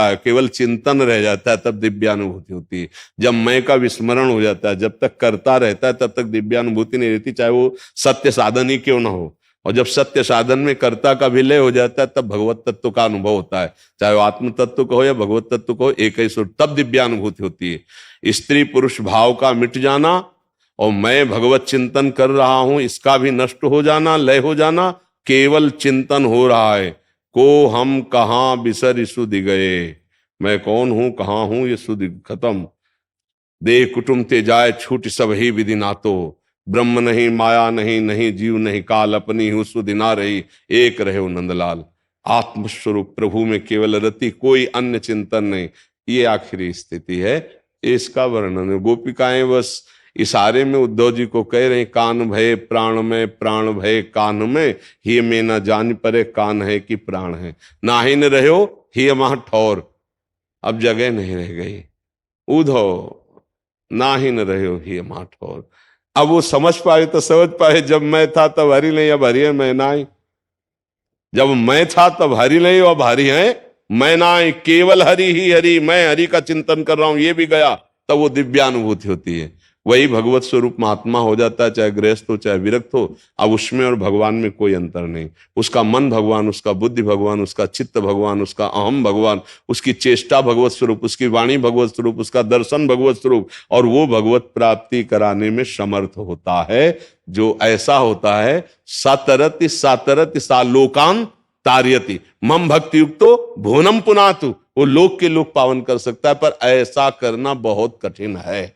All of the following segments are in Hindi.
है, केवल चिंतन रह जाता है, तब दिव्यानुभूति होती है। जब मैं का विस्मरण हो जाता है, जब तक करता रहता है तब तक दिव्यानुभूति नहीं रहती, चाहे वो सत्य साधन ही क्यों ना हो। और जब सत्य साधन में कर्ता का विलय हो जाता है तब भगवत तत्व का अनुभव होता है, चाहे वो आत्म तत्व को हो या भगवत तत्व को हो, एक ही सुर, तब दिव्यानुभूति होती है। स्त्री पुरुष भाव का मिट जाना और मैं भगवत चिंतन कर रहा हूं इसका भी नष्ट हो जाना, लय हो जाना, केवल चिंतन हो रहा है। को हम कहां बिसर सुधि गए, मैं कौन हूं कहां हूं ये सुधि खत्म। देह कुटुंब ते जाए छूट सब ही विधि नातो, ब्रह्म नहीं माया नहीं, नहीं जीव नहीं काल, अपनी हूं सुधि ना रही, एक रहे नंदलाल। आत्मस्वरूप प्रभु में केवल रति, कोई अन्य चिंतन नहीं, ये आखिरी स्थिति है। इसका वर्णन है। गोपिकाएं बस इशारे में उद्धव जी को कह रहे, कान भय प्राण में, प्राण भय कान में, ही में न जान परे कान है कि प्राण है, नाहि न रहो ही वहां ठौर, अब जगह नहीं रह गई। उद्धव नाहि न रहो ही वहां ठौर। अब वो समझ पाए तो समझ पाए, जब मैं था तब हरि नहीं, अब हरि है मैं नाई। जब मैं था तब हरि नहीं, अब हरि है मैं नाई, केवल हरि ही हरि, मैं हरि का चिंतन कर रहा हूं, ये भी गया, तब वो दिव्यानुभूति होती है। वही भगवत स्वरूप महात्मा हो जाता है, चाहे गृहस्थ हो चाहे विरक्त हो। अब उसमें और भगवान में कोई अंतर नहीं। उसका मन भगवान, उसका बुद्धि भगवान, उसका चित्त भगवान, उसका अहम भगवान, उसकी चेष्टा भगवत स्वरूप, उसकी वाणी भगवत स्वरूप, उसका दर्शन भगवत स्वरूप, और वो भगवत प्राप्ति कराने में समर्थ होता है। जो ऐसा होता है, सातरति सातरति सा लोकान तार्यति मम भक्ति युक्तो भुवनम पुनातु, वो लोक के लोक पावन कर सकता है, पर ऐसा करना बहुत कठिन है।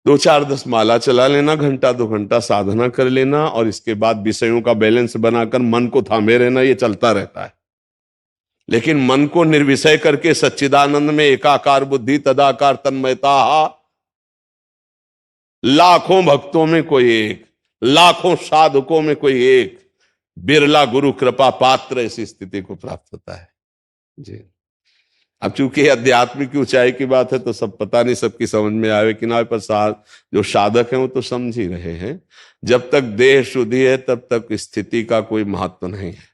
2-4 माला चला लेना, घंटा 2 घंटा साधना कर लेना, और इसके बाद विषयों का बैलेंस बनाकर मन को थामे रहना, ये चलता रहता है। लेकिन मन को निर्विषय करके सच्चिदानंद में एकाकार बुद्धि तदाकार तन्मयता, लाखों भक्तों में कोई एक, लाखों साधकों में कोई एक, बिरला गुरु कृपा पात्र ऐसी स्थिति को प्राप्त होता है जी। अब चूंकि आध्यात्मिक की ऊंचाई की बात है तो सब पता नहीं सबकी समझ में आए कि ना, पर जो साधक हैं वो तो समझ ही रहे हैं। जब तक देह शुद्धि है तब तक स्थिति का कोई महत्व नहीं है।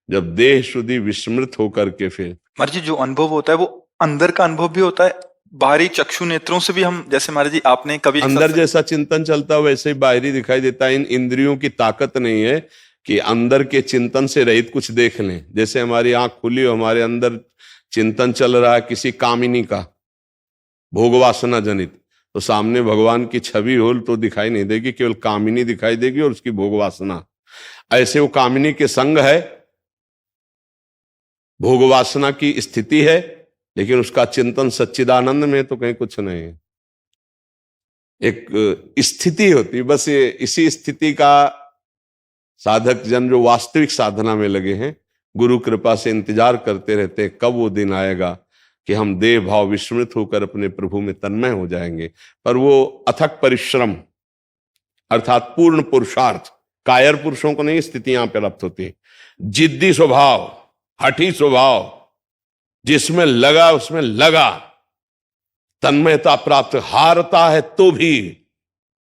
जब देह शुद्धि विस्मृत होकर के फिर महाराज जी जो अनुभव होता है वो अंदर का अनुभव भी होता है, बाहरी चक्षु नेत्रों से भी हम, जैसे महाराज जी आपने कभी अंदर जैसा चिंतन चलता है वैसे ही बाहरी दिखाई देता है। इन इंद्रियों की ताकत नहीं है कि अंदर के चिंतन से रहित कुछ देख लें। जैसे हमारी आंख खुली हो, हमारे अंदर चिंतन चल रहा है किसी कामिनी का, भोग वासना जनित, तो सामने भगवान की छवि हो तो दिखाई नहीं देगी, केवल कामिनी दिखाई देगी और उसकी भोग वासना। ऐसे वो कामिनी के संग है, भोग वासना की स्थिति है, लेकिन उसका चिंतन सच्चिदानंद में तो कहीं कुछ नहीं है। एक स्थिति होती है, बस ये इसी स्थिति का साधक जन जो वास्तविक साधना में लगे हैं, गुरु कृपा से इंतजार करते रहते हैं कब वो दिन आएगा कि हम देह भाव विस्मृत होकर अपने प्रभु में तन्मय हो जाएंगे। पर वो अथक परिश्रम अर्थात पूर्ण पुरुषार्थ, कायर पुरुषों को नहीं स्थितियां प्राप्त होती। जिद्दी स्वभाव, हठी स्वभाव, जिसमें लगा उसमें लगा, तन्मयता प्राप्त, हारता है तो भी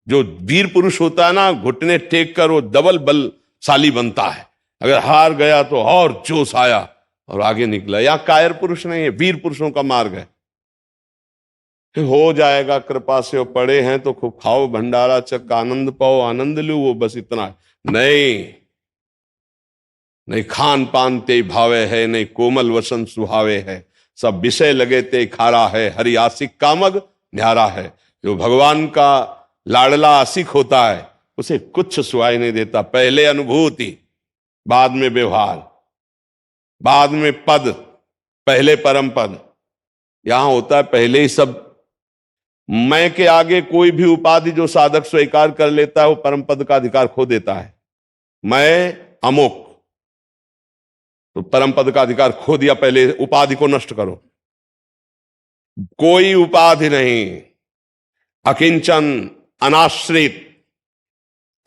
जो वीर पुरुष होता है ना, घुटने टेक कर वो डबल बलशाली बनता है। अगर हार गया तो और जोश आया और आगे निकला। यहां कायर पुरुष नहीं है, वीर पुरुषों का मार्ग है। हो जाएगा कृपा से, वो पड़े हैं तो खूब खाओ भंडारा चक आनंद पाओ आनंद लो, वो बस इतना है। नहीं, नहीं खान पान ते भावे है, नहीं कोमल वसन सुहावे है, सब विषय लगे ते खारा है, हरि आशिक कामग न्यारा है। जो भगवान का लाडला आशिक होता है उसे कुछ सुहाई नहीं देता। पहले अनुभूति, बाद में व्यवहार, बाद में पद, पहले परम पद। यहां होता है पहले ही सब। मैं के आगे कोई भी उपाधि जो साधक स्वीकार कर लेता है वो परम पद का अधिकार खो देता है। मैं अमुक, तो परम पद का अधिकार खो दिया। पहले उपाधि को नष्ट करो। कोई उपाधि नहीं, अकिंचन, अनाश्रित,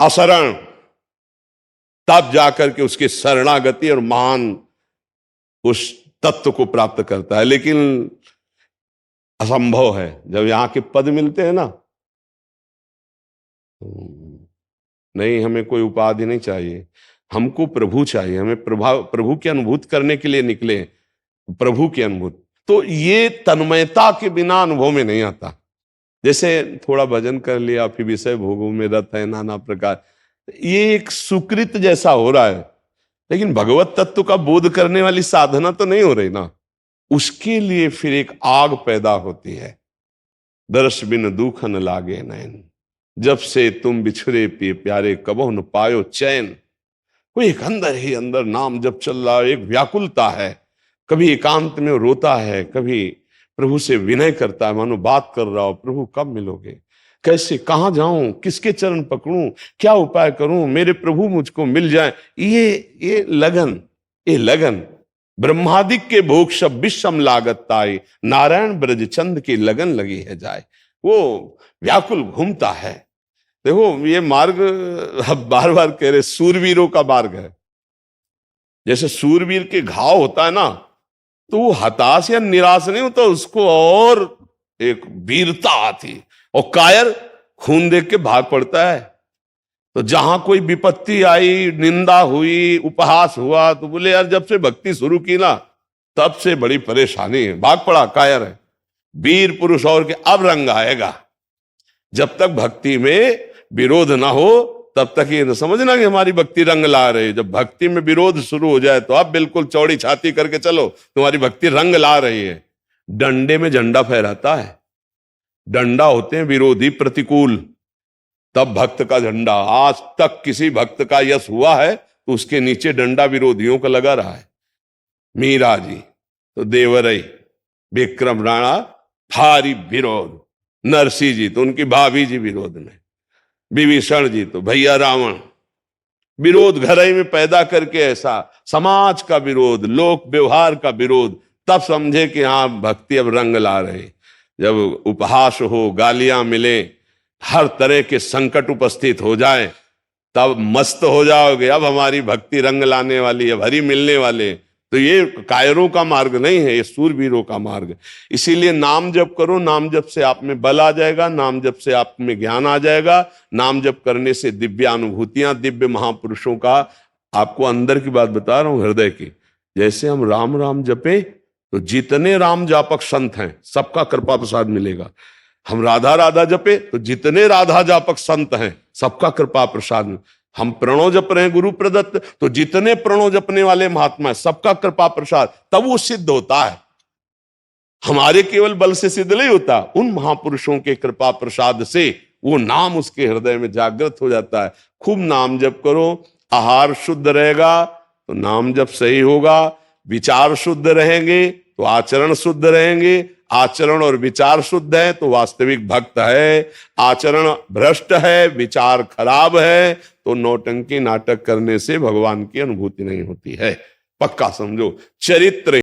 असरण, तब जाकर के उसकी शरणागति और महान उस तत्व को प्राप्त करता है। लेकिन असंभव है। जब यहां के पद मिलते हैं ना, नहीं हमें कोई उपाधि नहीं चाहिए। हमको प्रभु चाहिए, हमें प्रभु की अनुभूति करने के लिए निकले, प्रभु की अनुभूति। तो ये तन्मयता के बिना अनुभव में नहीं आता। जैसे थोड़ा भजन कर लिया, फिर विषय भोगों में रत है नाना प्रकार, ये एक सुकृत जैसा हो रहा है, लेकिन भगवत तत्व का बोध करने वाली साधना तो नहीं हो रही ना। उसके लिए फिर एक आग पैदा होती है। दर्श बिन दुख न लागे नैन, जब से तुम बिछड़े पिए प्यारे कबहु न पायो चैन। वो एक अंदर ही अंदर नाम जब चल रहा है, एक व्याकुलता है। कभी एकांत में रोता है, कभी प्रभु से विनय करता है, मानो बात कर रहा हो, प्रभु कब मिलोगे, कैसे, कहां जाऊं, किसके चरण पकड़ूं, क्या उपाय करूं, मेरे प्रभु मुझको मिल जाए। ये लगन ब्रह्मादिक के भोग सब विषम लागत ताई, नारायण ब्रज चंद की लगन लगी है जाए। वो व्याकुल घूमता है। देखो ये मार्ग अब बार बार कह रहे सूरवीरों का मार्ग है। जैसे सूरवीर के घाव होता है ना, तो वो हताश या निराश नहीं होता, उसको और एक वीरता आती, और कायर खून देख के भाग पड़ता है। तो जहां कोई विपत्ति आई, निंदा हुई, उपहास हुआ, तो बोले यार जब से भक्ति शुरू की ना तब से बड़ी परेशानी है, भाग पड़ा, कायर है। वीर पुरुष और के अब रंग आएगा। जब तक भक्ति में विरोध ना हो तब तक ये न समझना कि हमारी भक्ति रंग ला रही। जब भक्ति में विरोध शुरू हो जाए तो अब बिल्कुल चौड़ी छाती करके चलो, तुम्हारी भक्ति रंग ला रही है। डंडे में झंडा फहराता है, डंडा होते हैं विरोधी प्रतिकूल, तब भक्त का झंडा। आज तक किसी भक्त का यश हुआ है तो उसके नीचे डंडा विरोधियों का लगा रहा है। मीरा जी तो देवरई, विक्रम राणा भारी विरोध, नरसिंह जी तो उनकी भाभी जी विरोध में, विभीषण जी तो भैया रावण, विरोध घर ही में पैदा करके ऐसा समाज का विरोध, लोक व्यवहार का विरोध। तब समझे कि हाँ भक्ति अब रंग ला रही। जब उपहास हो, गालियां मिले, हर तरह के संकट उपस्थित हो जाए, तब मस्त हो जाओगे, अब हमारी भक्ति रंग लाने वाली है, भरी मिलने वाले। तो ये कायरों का मार्ग नहीं है, ये सूरवीरों का मार्ग। इसीलिए नाम जप करो, नाम जप से आप में बल आ जाएगा, नाम जप से आप में ज्ञान आ जाएगा, नाम जप करने से दिव्य अनुभूतियां, दिव्य महापुरुषों का। आपको अंदर की बात बता रहा हूं, हृदय की। जैसे हम राम राम जपे तो जितने राम जापक संत हैं सबका कृपा प्रसाद मिलेगा। हम राधा राधा जपे तो जितने राधा जापक संत हैं सबका कृपा प्रसाद। हम प्रणव जप रहे हैं गुरु प्रदत्त, तो जितने प्रणव जपने वाले महात्मा है सबका कृपा प्रसाद, तब वो सिद्ध होता है। हमारे केवल बल से सिद्ध नहीं होता, उन महापुरुषों के कृपा प्रसाद से वो नाम उसके हृदय में जागृत हो जाता है। खूब नाम जप करो, आहार शुद्ध रहेगा तो नाम जप सही होगा, विचार शुद्ध रहेंगे तो आचरण शुद्ध रहेंगे, आचरण और विचार शुद्ध है तो वास्तविक भक्त है, आचरण भ्रष्ट है, विचार खराब है तो नौटंकी नाटक करने से भगवान की अनुभूति नहीं होती है। पक्का समझो, चरित्र